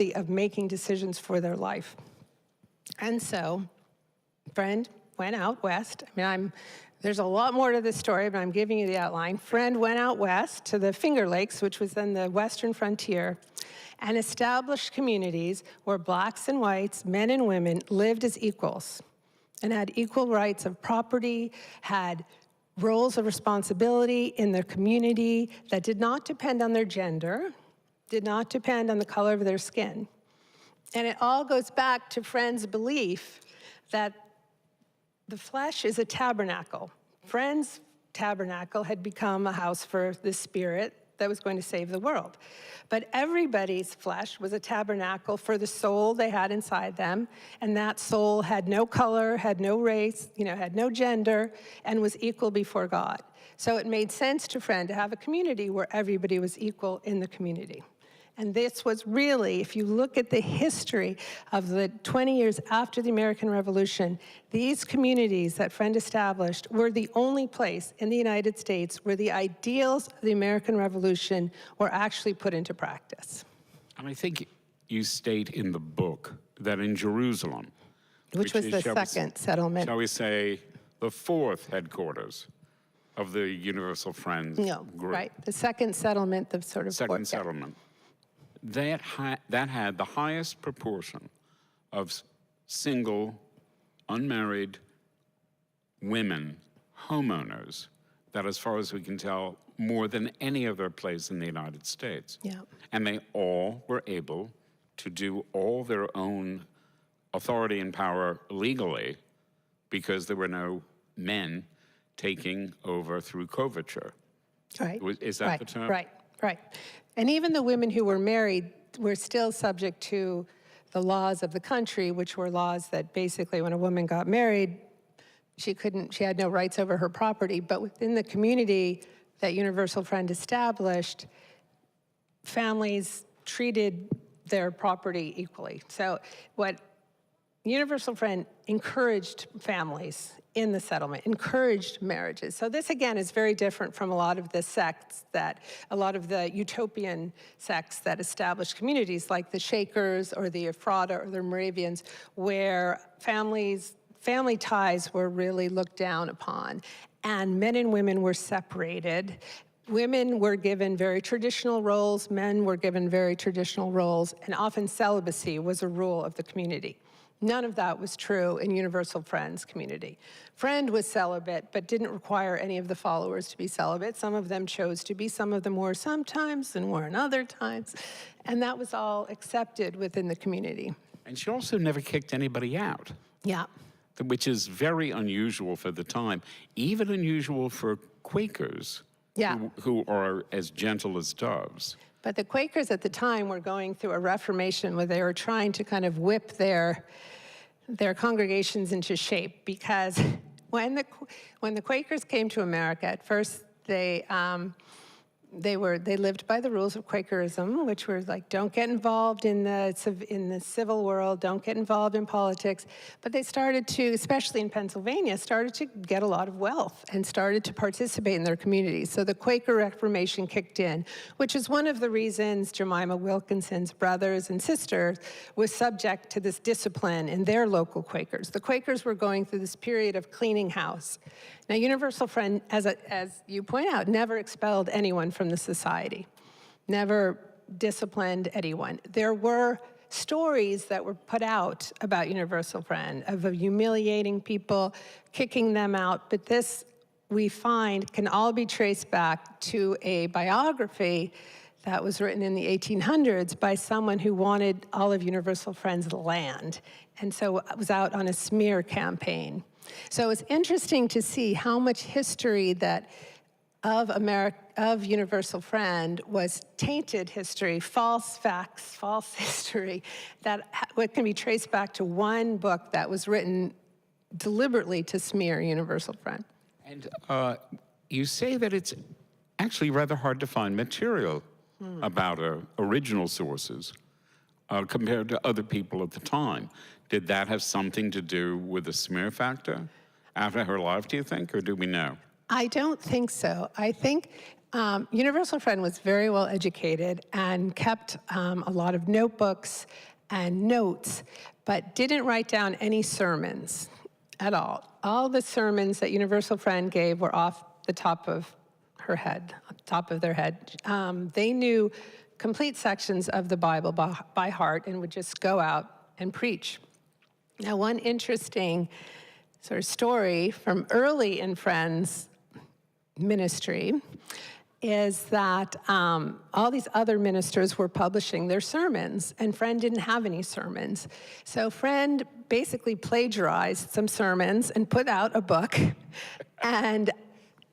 of making decisions for their life. And so, Friend went out west. I mean, there's a lot more to this story, but I'm giving you the outline. Friend went out west to the Finger Lakes, which was then the western frontier, and established communities where blacks and whites, men and women, lived as equals and had equal rights of property, had roles of responsibility in their community that did not depend on their gender, did not depend on the color of their skin. And it all goes back to Friend's belief that the flesh is a tabernacle. Friend's tabernacle had become a house for the spirit that was going to save the world. But everybody's flesh was a tabernacle for the soul they had inside them, and that soul had no color, had no race, had no gender, and was equal before God. So it made sense to Friend to have a community where everybody was equal in the community. And this was really, if you look at the history of the 20 years after the American Revolution, these communities that Friend established were the only place in the United States where the ideals of the American Revolution were actually put into practice. And I think you state in the book that in Jerusalem, which was the second settlement. Shall we say, the fourth headquarters of the Universal Friends group. Right, the second settlement, the sort of second settlement. That had the highest proportion of single, unmarried women homeowners that, as far as we can tell, more than any other place in the United States. Yeah. And they all were able to do all their own authority and power legally because there were no men taking over through coverture. Right. Is that the term? Right. And even the women who were married were still subject to the laws of the country, which were laws that basically when a woman got married, she had no rights over her property. But within the community that Universal Friend established, families treated their property equally. So what Universal Friend encouraged families in the settlement, encouraged marriages. So this, again, is very different from a lot of the sects a lot of the utopian sects that established communities like the Shakers or the Ephrata or the Moravians, where family ties were really looked down upon, and men and women were separated. Women were given very traditional roles, men were given very traditional roles, and often celibacy was a rule of the community. None of that was true in Universal Friend's community. Friend was celibate, but didn't require any of the followers to be celibate. Some of them chose to be, some of them were sometimes and weren't other times. And that was all accepted within the community. And she also never kicked anybody out. Yeah. Which is very unusual for the time, even unusual for Quakers, who are as gentle as doves. But the Quakers at the time were going through a reformation where they were trying to kind of whip their congregations into shape, because when the Quakers came to America, at first they lived by the rules of Quakerism, which were like, don't get involved in the civil world, don't get involved in politics. But they started to, especially in Pennsylvania, started to get a lot of wealth and started to participate in their communities. So the Quaker Reformation kicked in, which is one of the reasons Jemima Wilkinson's brothers and sisters was subject to this discipline in their local Quakers. The Quakers were going through this period of cleaning house. Now, Universal Friend, as you point out, never expelled anyone from the society, never disciplined anyone. There were stories that were put out about Universal Friend of humiliating people, kicking them out, but this, we find, can all be traced back to a biography that was written in the 1800s by someone who wanted all of Universal Friend's land, and so it was out on a smear campaign. So it's interesting to see how much history of Universal Friend was tainted history, false facts, false history, that can be traced back to one book that was written deliberately to smear Universal Friend. And you say that it's actually rather hard to find material about original sources compared to other people at the time. Did that have something to do with the smear factor after her life, do you think, or do we know? I don't think so. I think Universal Friend was very well educated and kept a lot of notebooks and notes, but didn't write down any sermons at all. All the sermons that Universal Friend gave were off the top of her head, top of their head. They knew complete sections of the Bible by heart and would just go out and preach. Now, one interesting sort of story from early in Friend's ministry is that all these other ministers were publishing their sermons, and Friend didn't have any sermons. So Friend basically plagiarized some sermons and put out a book, and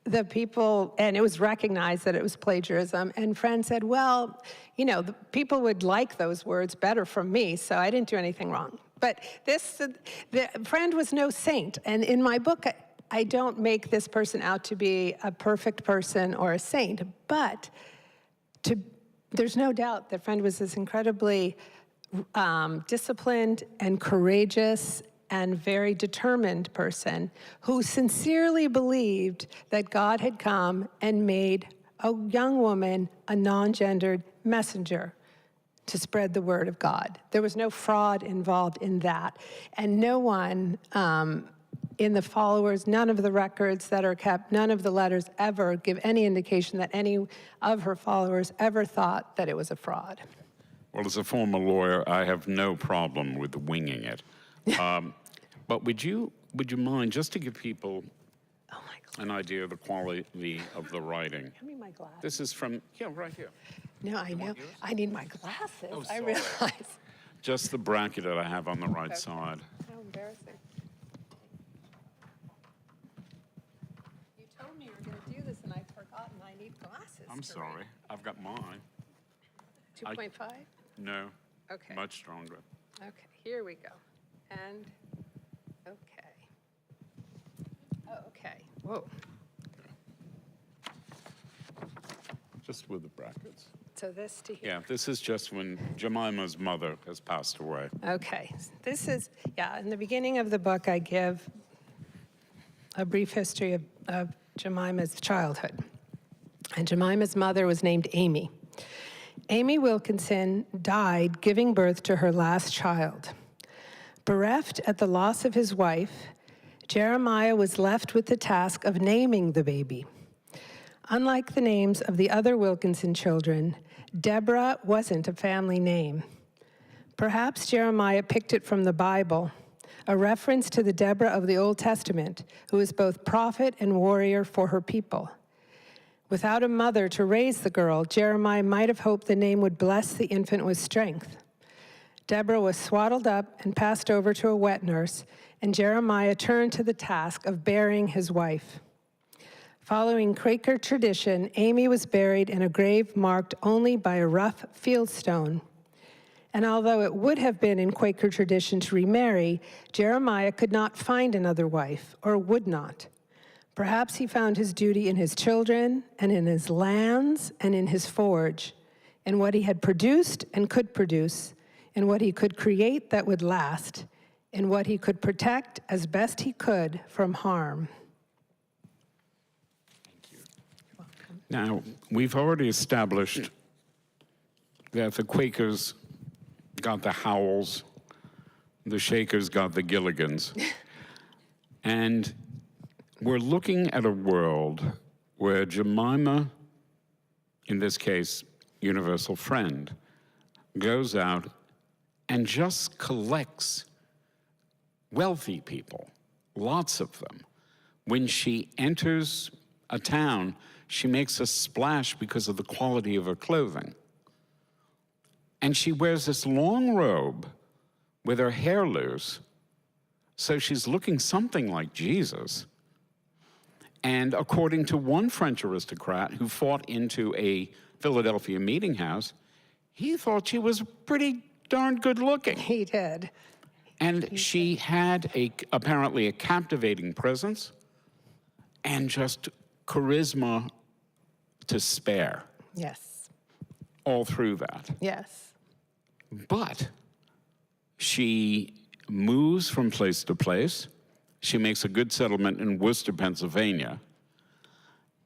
it was recognized that it was plagiarism, and Friend said, well, you know, the people would like those words better from me, so I didn't do anything wrong. But Friend was no saint, and in my book, I don't make this person out to be a perfect person or a saint, but there's no doubt that Friend was this incredibly disciplined and courageous and very determined person who sincerely believed that God had come and made a young woman a non-gendered messenger to spread the word of God. There was no fraud involved in that, and no one in the followers, none of the records that are kept, none of the letters ever give any indication that any of her followers ever thought that it was a fraud. Well, as a former lawyer, I have no problem with winging it. But would you mind, just to give people an idea of the quality of the writing? Give me my glasses. This is from, right here. No, I know. I need my glasses. Oh, I sorry. realize. Just the bracket that I have on the right side. How embarrassing. You told me you were going to do this, and I'd forgotten I need glasses. I'm sorry. I've got mine. 2.5? No. Okay. Much stronger. Okay, here we go. And, okay. Oh, okay. Whoa. Just with the brackets. So this to here. Yeah, this is just when Jemima's mother has passed away. Okay, this is, in the beginning of the book, I give a brief history of Jemima's childhood. And Jemima's mother was named Amy. Amy Wilkinson died giving birth to her last child. Bereft at the loss of his wife, Jeremiah was left with the task of naming the baby. Unlike the names of the other Wilkinson children, Deborah wasn't a family name. Perhaps Jeremiah picked it from the Bible, a reference to the Deborah of the Old Testament, who was both prophet and warrior for her people. Without a mother to raise the girl, Jeremiah might have hoped the name would bless the infant with strength. Deborah was swaddled up and passed over to a wet nurse, and Jeremiah turned to the task of burying his wife. Following Quaker tradition, Amy was buried in a grave marked only by a rough field stone. And although it would have been in Quaker tradition to remarry, Jeremiah could not find another wife, or would not. Perhaps he found his duty in his children, and in his lands, and in his forge, in what he had produced and could produce, in what he could create that would last, in what he could protect as best he could from harm. Now, we've already established that the Quakers got the Howells, the Shakers got the Gilligans. And we're looking at a world where Jemima, in this case, Universal Friend, goes out and just collects wealthy people, lots of them. When she enters a town, she makes a splash because of the quality of her clothing. And she wears this long robe with her hair loose, so she's looking something like Jesus. And according to one French aristocrat who fought into a Philadelphia meeting house, he thought she was pretty darn good looking. He did. And she had apparently a captivating presence and just charisma to spare. Yes. All through that. Yes. But she moves from place to place. She makes a good settlement in Worcester, Pennsylvania.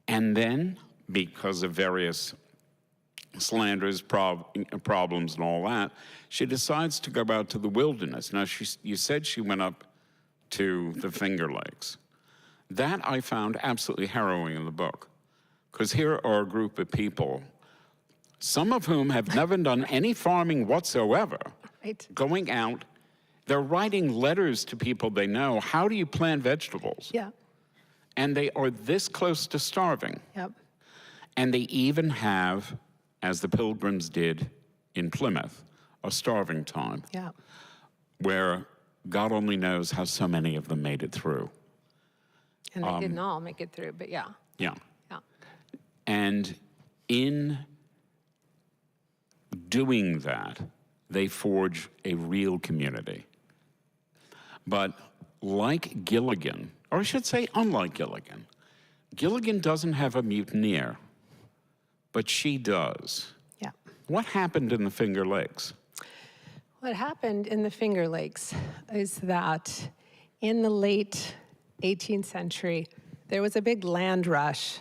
And then, because of various slanders, problems, and all that, she decides to go out to the wilderness. Now, you said she went up to the Finger Lakes. That I found absolutely harrowing in the book, because here are a group of people, some of whom have never done any farming whatsoever, Right. going out. They're writing letters to people they know. How do you plant vegetables? Yeah. And they are this close to starving. Yep. And they even have, as the Pilgrims did in Plymouth, a starving time, Yeah. where God only knows how so many of them made it through. And they didn't all make it through, but yeah. Yeah. Yeah. And in doing that, they forge a real community. But like Gilligan, or I should say unlike Gilligan, Gilligan doesn't have a mutineer, but she does. Yeah. What happened in the Finger Lakes? What happened in the Finger Lakes is that in the late 18th century, there was a big land rush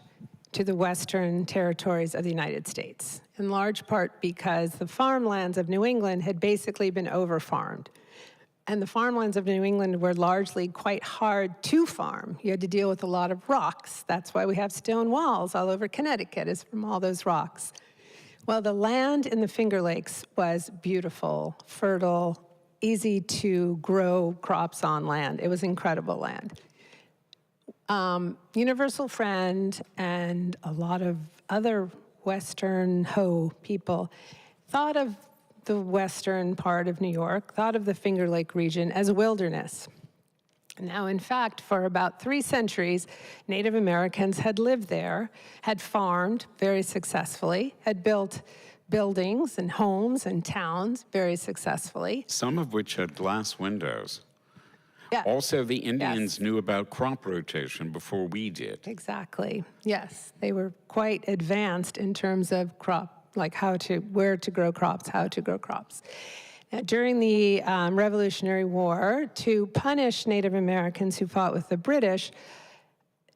to the western territories of the United States, in large part because the farmlands of New England had basically been overfarmed. And the farmlands of New England were largely quite hard to farm. You had to deal with a lot of rocks. That's why we have stone walls all over Connecticut, is from all those rocks. Well, the land in the Finger Lakes was beautiful, fertile, easy to grow crops on land. It was incredible land. Universal Friend and a lot of other Western people thought of the western part of New York, thought of the Finger Lake region as a wilderness. Now, in fact, for about 3 centuries, Native Americans had lived there, had farmed very successfully, had built buildings and homes and towns very successfully. Some of which had glass windows. Yeah. Also, the Indians knew about crop rotation before we did. Exactly. Yes, they were quite advanced in terms of crop, like where to grow crops, how to grow crops. Now, during the Revolutionary War, to punish Native Americans who fought with the British,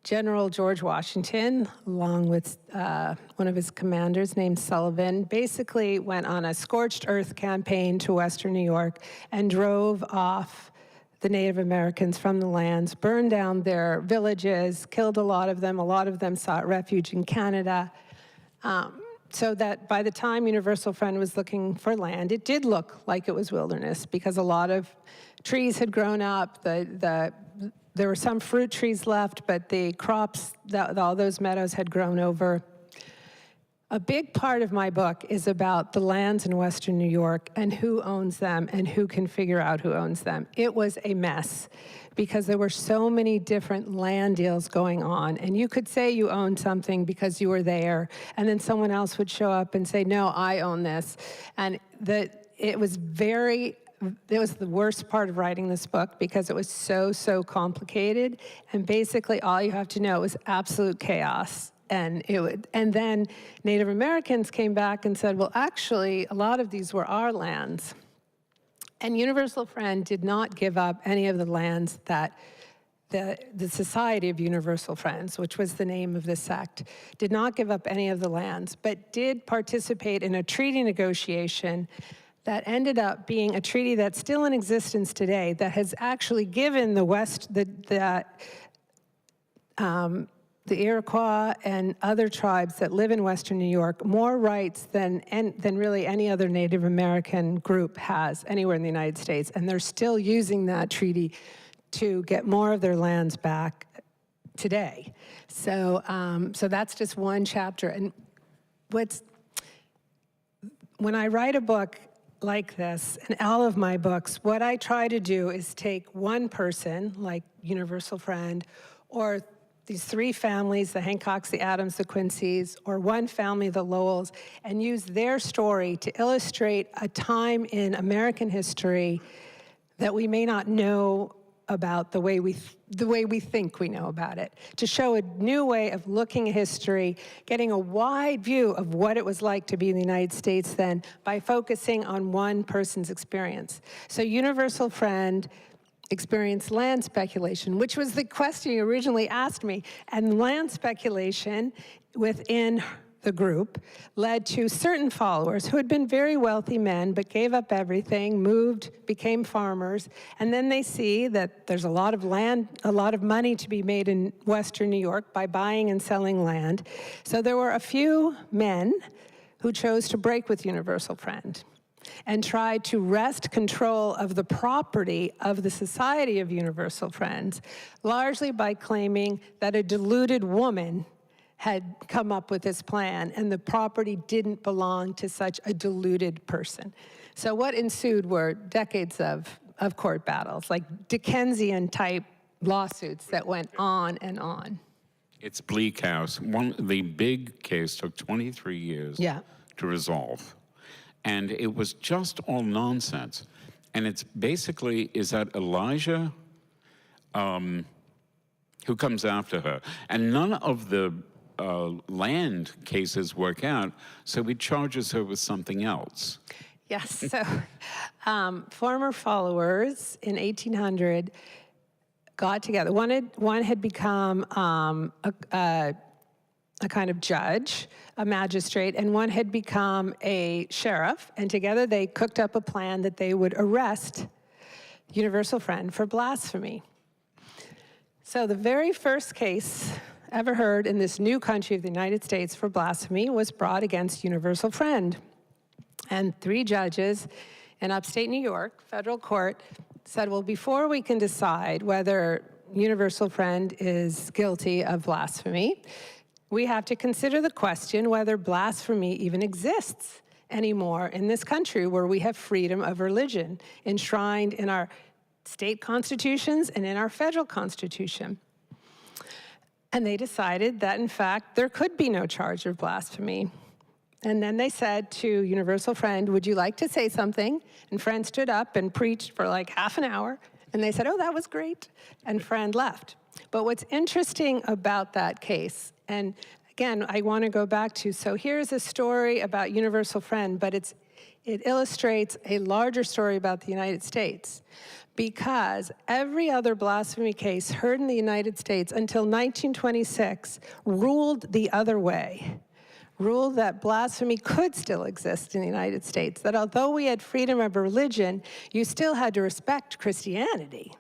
General George Washington, along with one of his commanders named Sullivan, basically went on a scorched earth campaign to western New York and drove off the Native Americans from the lands, burned down their villages, killed a lot of them sought refuge in Canada. So that by the time Universal Friend was looking for land, it did look like it was wilderness because a lot of trees had grown up. There were some fruit trees left, but the crops, all those meadows had grown over. A big part of my book is about the lands in Western New York and who owns them and who can figure out who owns them. It was a mess because there were so many different land deals going on. And you could say you owned something because you were there, and then someone else would show up and say, no, I own this. And it was the worst part of writing this book because it was so complicated. And basically all you have to know is absolute chaos. And then Native Americans came back and said, well, actually, a lot of these were our lands. And Universal Friend did not give up any of the lands that the Society of Universal Friends, which was the name of the sect, did not give up any of the lands, but did participate in a treaty negotiation that ended up being a treaty that's still in existence today, that has actually given the West, the Iroquois and other tribes that live in Western New York more rights than really any other Native American group has anywhere in the United States. And they're still using that treaty to get more of their lands back today. So that's just one chapter. And when I write a book like this, and all of my books, what I try to do is take one person, like Universal Friend, or these 3 families, the Hancocks, the Adams, the Quincy's, or one family, the Lowells, and use their story to illustrate a time in American history that we may not know about the way we think we know about it, to show a new way of looking at history, getting a wide view of what it was like to be in the United States then by focusing on one person's experience. So Universal Friend experienced land speculation, which was the question you originally asked me. And land speculation within the group led to certain followers who had been very wealthy men but gave up everything, moved, became farmers, and then they see that there's a lot of land, a lot of money to be made in Western New York by buying and selling land. So there were a few men who chose to break with Universal Friend and tried to wrest control of the property of the Society of Universal Friends, largely by claiming that a deluded woman had come up with this plan and the property didn't belong to such a deluded person. So what ensued were decades of court battles, like Dickensian-type lawsuits that went on and on. It's Bleak House. The big case took 23 years to resolve. And it was just all nonsense. And it's basically, is that Elijah who comes after her. And none of the land cases work out, so he charges her with something else. Yes, so former followers in 1800 got together. One had become a kind of judge, a magistrate, and one had become a sheriff, and together they cooked up a plan that they would arrest Universal Friend for blasphemy. So the very first case ever heard in this new country of the United States for blasphemy was brought against Universal Friend. And 3 judges in upstate New York, federal court, said, well, before we can decide whether Universal Friend is guilty of blasphemy, we have to consider the question whether blasphemy even exists anymore in this country where we have freedom of religion enshrined in our state constitutions and in our federal constitution. And they decided that, in fact, there could be no charge of blasphemy. And then they said to Universal Friend, would you like to say something? And Friend stood up and preached for like half an hour. And they said, oh, that was great. And Friend left. But what's interesting about that case, and again, I want to go back to, so here's a story about Universal Friend, but it illustrates a larger story about the United States. Because every other blasphemy case heard in the United States until 1926 ruled the other way, ruled that blasphemy could still exist in the United States, that although we had freedom of religion, you still had to respect Christianity.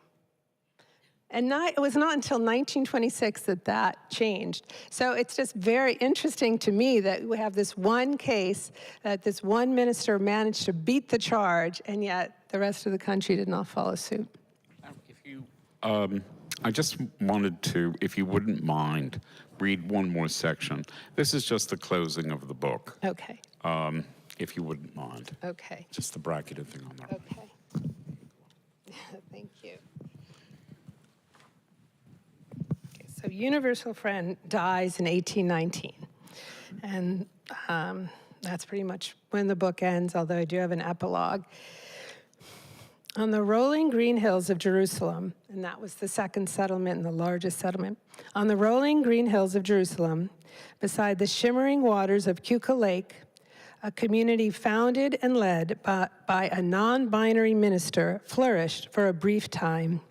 And it was not until 1926 that changed. So it's just very interesting to me that we have this one case that this one minister managed to beat the charge, and yet the rest of the country did not follow suit. I just wanted to, if you wouldn't mind, read one more section. This is just the closing of the book. Okay. If you wouldn't mind. Okay. Just the bracketed thing on there. Okay. Thank you. Okay, so Universal Friend dies in 1819. And that's pretty much when the book ends, although I do have an epilogue. On the rolling green hills of Jerusalem, and that was the second settlement and the largest settlement, on the rolling green hills of Jerusalem, beside the shimmering waters of Keuka Lake, a community founded and led by a non-binary minister flourished for a brief time.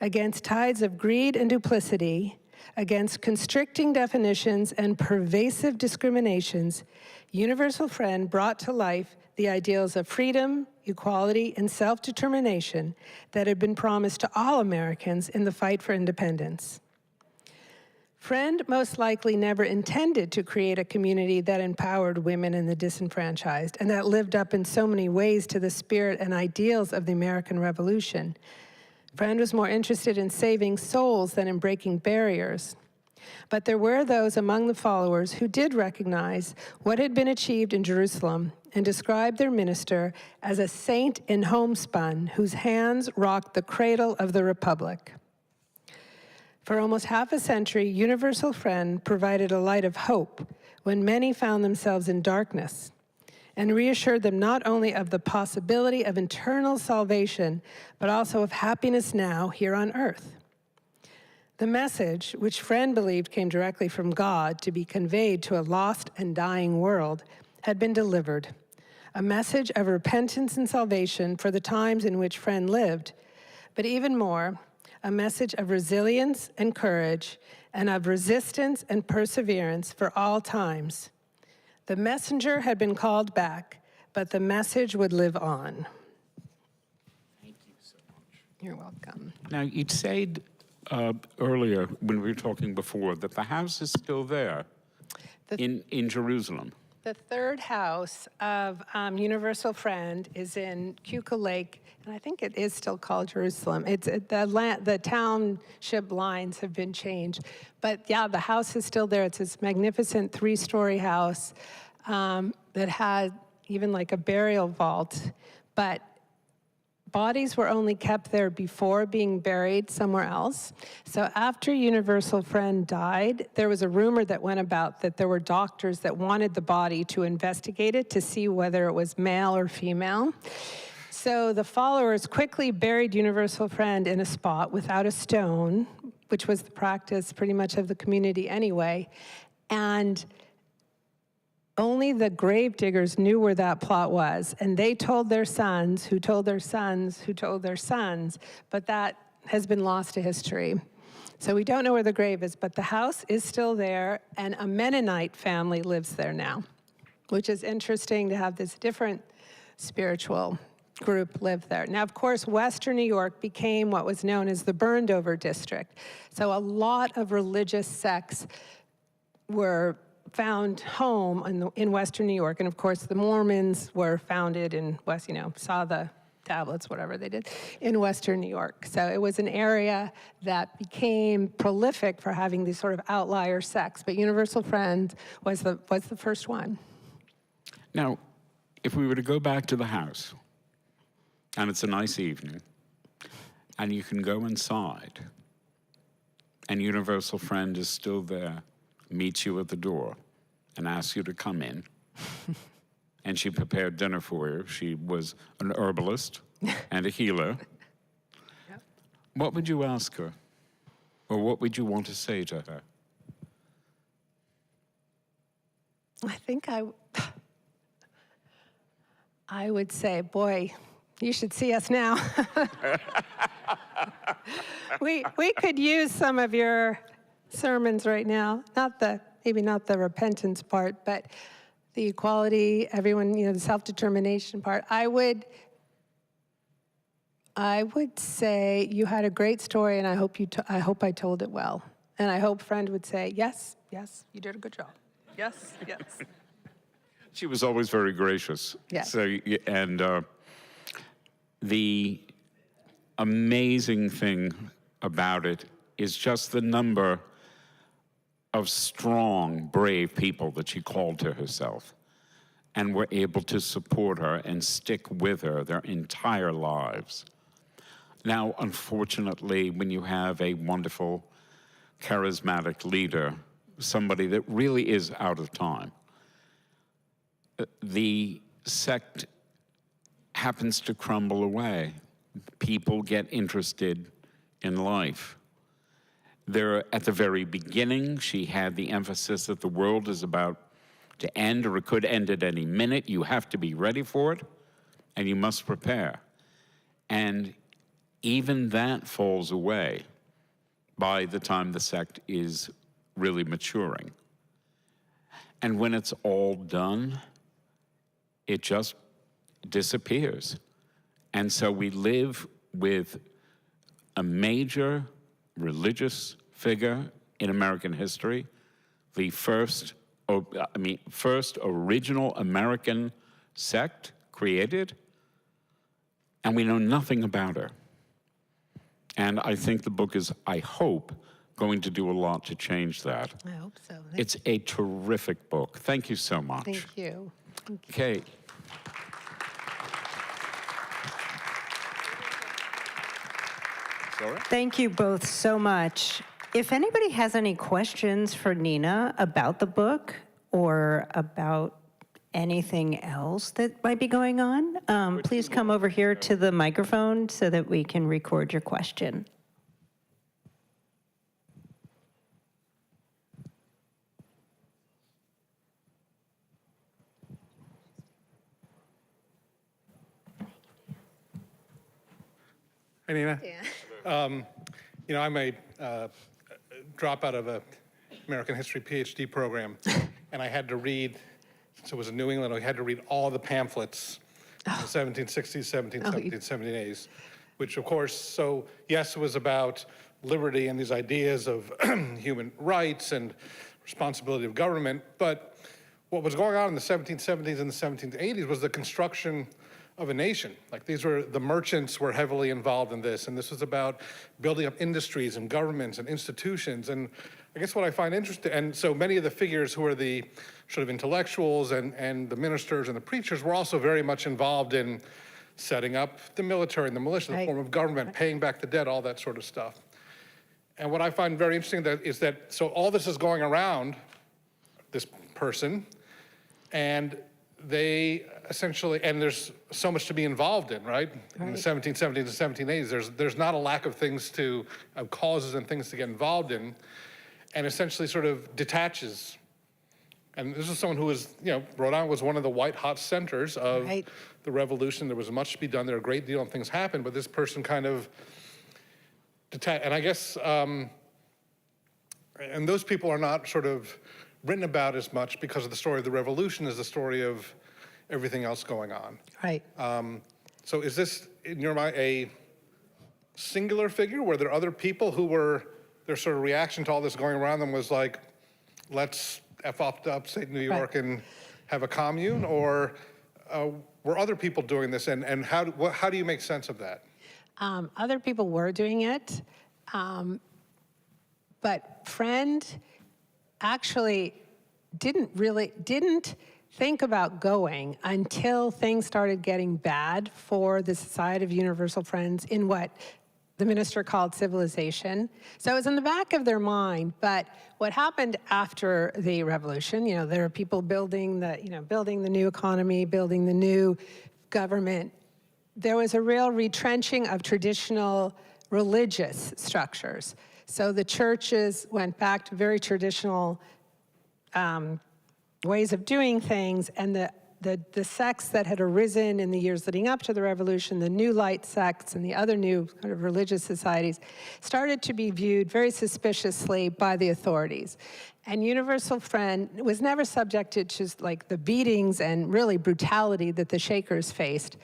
Against tides of greed and duplicity, against constricting definitions and pervasive discriminations, Universal Friend brought to life the ideals of freedom, equality, and self-determination that had been promised to all Americans in the fight for independence. Friend most likely never intended to create a community that empowered women and the disenfranchised and that lived up in so many ways to the spirit and ideals of the American Revolution. Friend was more interested in saving souls than in breaking barriers. But there were those among the followers who did recognize what had been achieved in Jerusalem and described their minister as a saint in homespun whose hands rocked the cradle of the Republic. For almost half a century, Universal Friend provided a light of hope when many found themselves in darkness, and reassured them not only of the possibility of eternal salvation, but also of happiness now here on earth. The message, which Friend believed came directly from God to be conveyed to a lost and dying world, had been delivered. A message of repentance and salvation for the times in which Friend lived, but even more, a message of resilience and courage, and of resistance and perseverance for all times. The messenger had been called back, but the message would live on. Thank you so much. You're welcome. Now, you'd said earlier, when we were talking before, that the house is still there in Jerusalem. The third house of Universal Friend is in Keuka Lake, and I think it is still called Jerusalem. The township lines have been changed. But yeah, the house is still there. It's this magnificent 3-story house that had even like a burial vault. But bodies were only kept there before being buried somewhere else. So after Universal Friend died, there was a rumor that went about that there were doctors that wanted the body to investigate it to see whether it was male or female. So the followers quickly buried Universal Friend in a spot without a stone, which was the practice pretty much of the community anyway. And only the grave diggers knew where that plot was, and they told their sons, who told their sons, who told their sons, but that has been lost to history. So we don't know where the grave is, but the house is still there, and a Mennonite family lives there now, which is interesting to have this different spiritual group live there. Now, of course, Western New York became what was known as the burned over district. So a lot of religious sects were found home in Western New York. And of course, the Mormons were founded in saw the tablets, whatever they did, in Western New York. So it was an area that became prolific for having these sort of outlier sects. But Universal Friend was the first one. Now, if we were to go back to the house, and it's a nice evening, and you can go inside, and Universal Friend is still there, meets you at the door and asks you to come in. And she prepared dinner for you. She was an herbalist and a healer. Yep. What would you ask her? Or what would you want to say to her? I think I would say, boy, you should see us now. We could use some of your sermons right now, maybe not the repentance part, but the equality, everyone, the self-determination part. I would say you had a great story, and I hope I told it well. And I hope Friend would say, yes, you did a good job. Yes. She was always very gracious. Yes. So, and the amazing thing about it is just the number of strong, brave people that she called to herself and were able to support her and stick with her their entire lives. Now, unfortunately, when you have a wonderful, charismatic leader, somebody that really is out of time, the sect happens to crumble away. People get interested in life. At the very beginning, she had the emphasis that the world is about to end, or it could end at any minute. You have to be ready for it, and you must prepare. And even that falls away by the time the sect is really maturing. And when it's all done, it just disappears. And so we live with a major religious figure in American history, the first original American sect created, and we know nothing about her. And I think the book is, I hope, going to do a lot to change that. I hope so. It's a terrific book. Thank you so much. Thank you. Okay. Thank you both so much. If anybody has any questions for Nina about the book or about anything else that might be going on, please come over here to the microphone so that we can record your question. Hi, Nina. Yeah. You know, I'm a dropout of a American history PhD program, and I had to read, since it was in New England, I had to read all the pamphlets in the 1760s, 1770s, 1780s, which of course, so yes, it was about liberty and these ideas of human rights and responsibility of government, but what was going on in the 1770s and the 1780s was the construction of a nation. Like the merchants were heavily involved in this, and this was about building up industries and governments and institutions. And I guess what I find interesting, and so many of the figures who are the sort of intellectuals and the ministers and the preachers were also very much involved in setting up the military and the militia, the form of government, paying back the debt, all that sort of stuff. And what I find very interesting is that, so all this is going around this person, and they essentially, and there's so much to be involved in, right? In the 1770s and 1780s, there's not a lack of things of causes and things to get involved in, and essentially sort of detaches. And this is someone who was, you know, Rhode Island was one of the white-hot centers of the revolution. There was much to be done there, a great deal of things happened, but this person kind of detached. And I guess, and those people are not sort of written about as much because of the story of the revolution as the story of everything else going on. Right. So is this, in your mind, a singular figure? Were there other people who were, their sort of reaction to all this going around them was like, let's F off to upstate New York and have a commune? Or were other people doing this? And how do you make sense of that? Other people were doing it, but Friend actually didn't think about going until things started getting bad for the Society of Universal Friends in what the minister called civilization. So it was in the back of their mind, but what happened after the revolution, you know, there are people building the new economy, building the new government. There was a real retrenching of traditional religious structures. So the churches went back to very traditional ways of doing things, and the sects that had arisen in the years leading up to the revolution, the New Light sects and the other new kind of religious societies, started to be viewed very suspiciously by the authorities. And Universal Friend was never subjected to like the beatings and really brutality that the Shakers faced,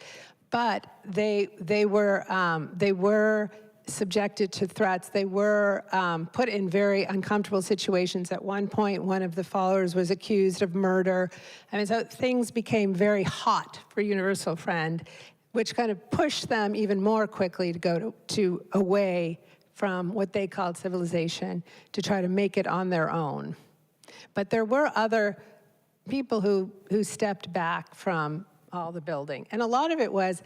but they were subjected to threats. They were put in very uncomfortable situations. At one point, one of the followers was accused of murder. I mean, so things became very hot for Universal Friend, which kind of pushed them even more quickly to go to away from what they called civilization to try to make it on their own. But there were other people who stepped back from all the building. And a lot of it was,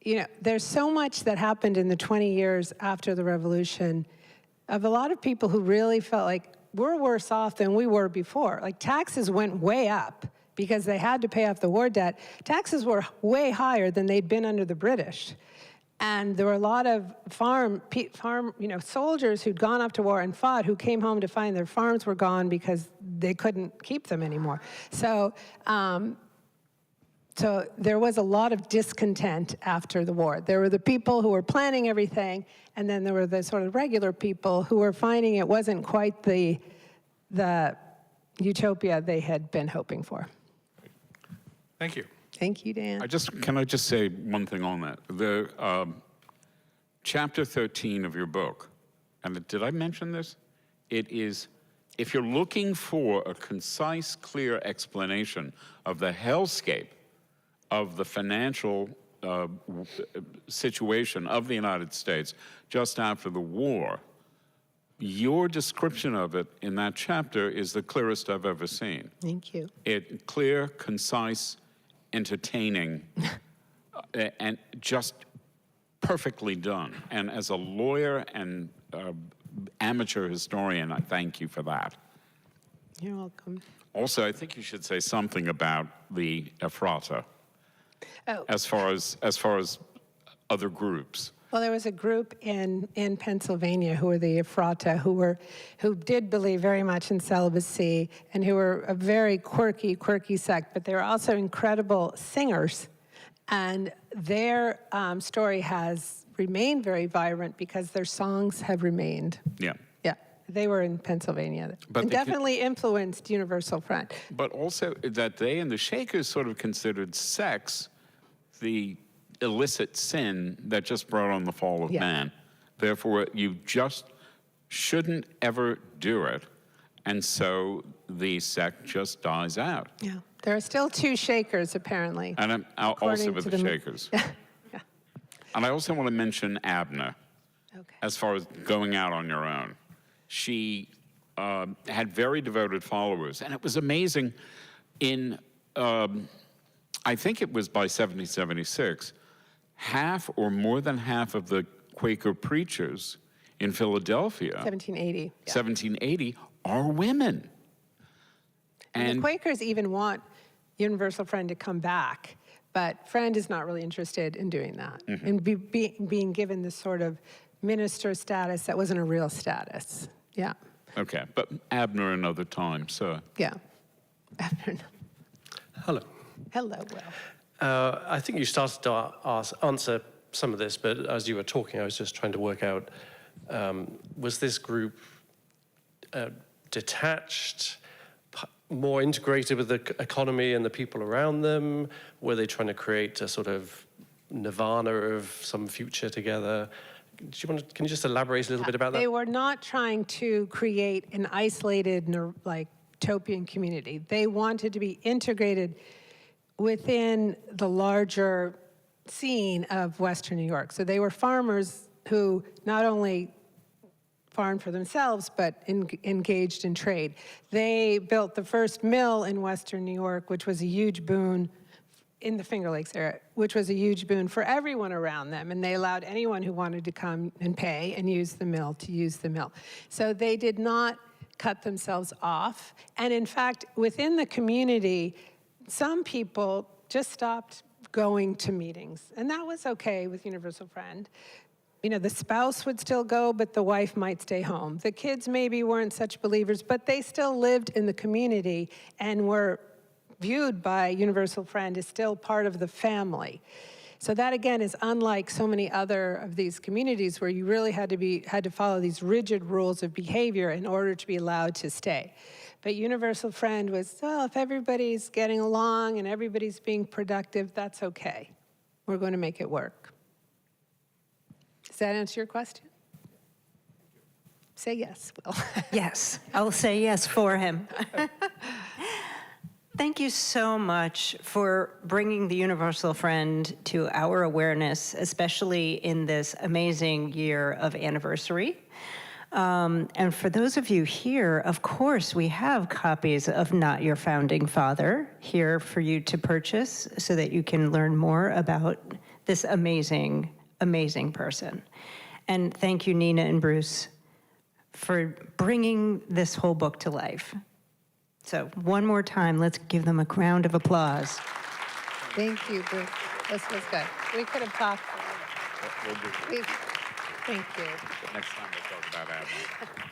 you know, there's so much that happened in the 20 years after the revolution of a lot of people who really felt like we're worse off than we were before. Like taxes went way up because they had to pay off the war debt. Taxes were way higher than they'd been under the British. And there were a lot of farm soldiers who'd gone off to war and fought who came home to find their farms were gone because they couldn't keep them anymore. So there was a lot of discontent after the war. There were the people who were planning everything, and then there were the sort of regular people who were finding it wasn't quite the utopia they had been hoping for. Thank you. Thank you, Dan. Can I just say one thing on that? The chapter 13 of your book, and did I mention this? It is, if you're looking for a concise, clear explanation of the hellscape of the financial situation of the United States just after the war, your description of it in that chapter is the clearest I've ever seen. Thank you. Clear, concise, entertaining, and just perfectly done. And as a lawyer and amateur historian, I thank you for that. You're welcome. Also, I think you should say something about the Ephrata. Oh. As far as other groups. Well, there was a group in Pennsylvania who were the Ephrata, who did believe very much in celibacy and who were a very quirky sect, but they were also incredible singers. And their story has remained very vibrant because their songs have remained. Yeah. Yeah, they were in Pennsylvania. But And they definitely influenced Universal Front. But also that they and the Shakers sort of considered sex the illicit sin that just brought on the fall of Yeah. man. Therefore, you just shouldn't ever do it. And so the sect just dies out. Yeah, there are still 2 Shakers, apparently. And I'm also according with to the the- Shakers. Yeah. And I also want to mention Abner. Okay. As far as going out on your own. She had very devoted followers, and it was amazing. I think it was by 1776, half or more than half of the Quaker preachers in Philadelphia, 1780. Yeah. 1780, are women. And the Quakers even want Universal Friend to come back, but Friend is not really interested in doing that, and being given this sort of minister status that wasn't a real status. Yeah. Okay, but Abner another time, sir. Yeah. Hello. Hello, Will. I think you started to answer some of this, but as you were talking, I was just trying to work out, was this group detached, more integrated with the economy and the people around them? Were they trying to create a sort of nirvana of some future together? Can you just elaborate a little bit about that? They were not trying to create an isolated, utopian community. They wanted to be integrated within the larger scene of Western New York. So they were farmers who not only farmed for themselves, but engaged in trade. They built the first mill in Western New York, which was a huge boon in the Finger Lakes area, which was a huge boon for everyone around them. And they allowed anyone who wanted to come and pay and use the mill to use the mill. So they did not cut themselves off. And in fact, within the community, some people just stopped going to meetings. And that was okay with Universal Friend. You know, the spouse would still go, but the wife might stay home. The kids maybe weren't such believers, but they still lived in the community and were viewed by Universal Friend as still part of the family. So that again is unlike so many other of these communities where you really had to follow these rigid rules of behavior in order to be allowed to stay. But Universal Friend was, well, if everybody's getting along and everybody's being productive, that's okay. We're going to make it work. Does that answer your question? Say yes, Will. Yes, I'll say yes for him. Thank you so much for bringing the Universal Friend to our awareness, especially in this amazing year of anniversary. And for those of you here, of course, we have copies of Not Your Founding Father here for you to purchase so that you can learn more about this amazing, amazing person. And thank you, Nina and Bruce, for bringing this whole book to life. So one more time, let's give them a round of applause. Thank you, Bruce. This was good. We could have talked. Thank you. Next time we'll talk about Abner.